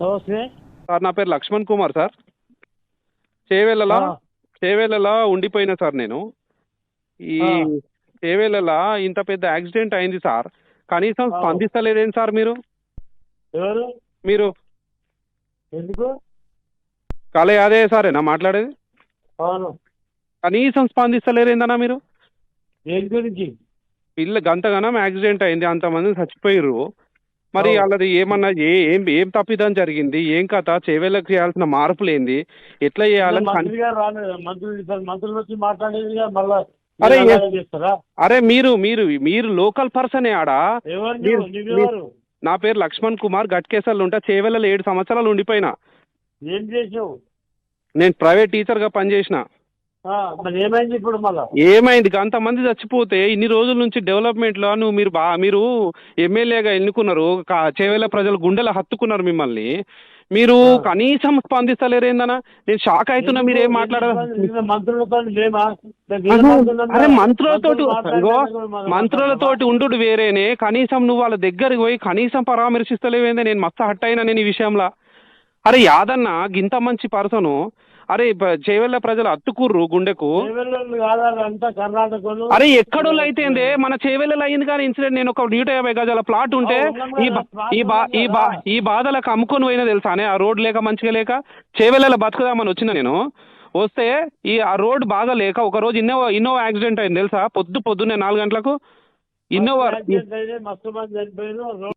నమస్తే సార్ నా పేరు లక్ష్మణ్ కుమార్ సార్. చేవేళ్ళలా ఆ, చేవేళ్ళలా ఉండిపోయినా సార్ నేను. ఈ ఆ. చేవేళ్ళలా ఇంత పెద్ద యాక్సిడెంట్ అయింది సార్. కనీసం అవును. స్పందిస్తలేదేం సార్ మీరు? ఎవరు? మీరు ఎందుకు? కాలే అదే సారేనా మాట్లాడేది? అవును. కనీసం స్పందిస్తలేరేందన్నా మీరు? దేని గురించి? పిల్ల గంతగానం యాక్సిడెంట్ అయింది, అంతమంది చచ్చిపోయిర్రు. మరి అవును. వాళ్ళది ఏమన్నా ఏం ఏం తప్పిదం జరిగింది, ఏం కథ, చేవేళ్ళకి చేయాల్సిన మార్పులు ఏంది, ఎట్లా ఇంకా చేయాలని మంత్రి గారు రాలేదు. మంత్రులు వచ్చి మాట్లాడేది మళ్ళా అరే మీరు అలాగే చేస్తారా? అరే మీరు మీరు మీరు లోకల్ పర్సనే ఆడా. ఎవరు మీరు మీ- నువ్వెవరు? నా పేరు లక్ష్మణ్ కుమార్, గట్కేసర్లు ఉంటా. చేవెళ్ళలో 7 సంవత్సరాలు ఉండిపోయినా. ఏం చేసావు? నేను ప్రైవేట్ టీచర్గా పనిచేసిన. మరి ఏమైంది ఇప్పుడు మళ్ళా? ఏమైంది? అంతమంది చచ్చిపోతే ఇన్ని రోజుల నుంచి డెవలప్మెంట్లో మీరు ఎమ్మెల్యేగా ఎన్నుకున్నారు, చేవెళ్ళ ప్రజలు గుండెలు హత్తుకున్నారు మిమ్మల్ని. మీరు ఆ. కనీసం స్పందిస్తలేరేందనా? నేను షాక్ అవుతున్నా. ఎందుకు మీరు ఏం ఎందుకు మాట్లాడారు? ఇంకా మంత్రులతో లేమా? అరే మంత్రులతోటి ఇగో మాట్లాడతాను. మంత్రులతోటి ఉండు వేరేనే, కనీసం నువ్వు వాళ్ళ దగ్గరికి పోయి కనీసం పరామర్శిస్తలేవేందే? నేను మస్తు హట్ అయినా నేను ఈ విషయంలో. అరే యాదన్న గింత మంచి పర్సను. అరే చేవెళ్ళ ప్రజలు అత్తుకుర్రు గుండెకు. కాదా అంతా కర్ణాటకలు. అరే ఎక్కడోళ్ళు అయితేందే, మన చేవెళ్ళలో అయింది కానీ ఇన్సిడెంట్. నేను ఒక 150 గజాల ప్లాట్ ఉంటే ఈ బా ఈ బా ఈ బా ఈ బాధలకు అమ్ముకొని పోయినా తెలుసానే. ఆ రోడ్ లేక మంచిగా లేక చేవెళ్ళలో బతుకుదామని వచ్చిన నేను. వస్తే ఆ రోడ్ బాగా లేక ఒకరోజు ఇన్నోవా యాక్సిడెంట్ అయింది తెలుసా? పొద్దున్నే 4 గంటలకు ఇన్నోవా. మస్తు మంది చనిపోయారు.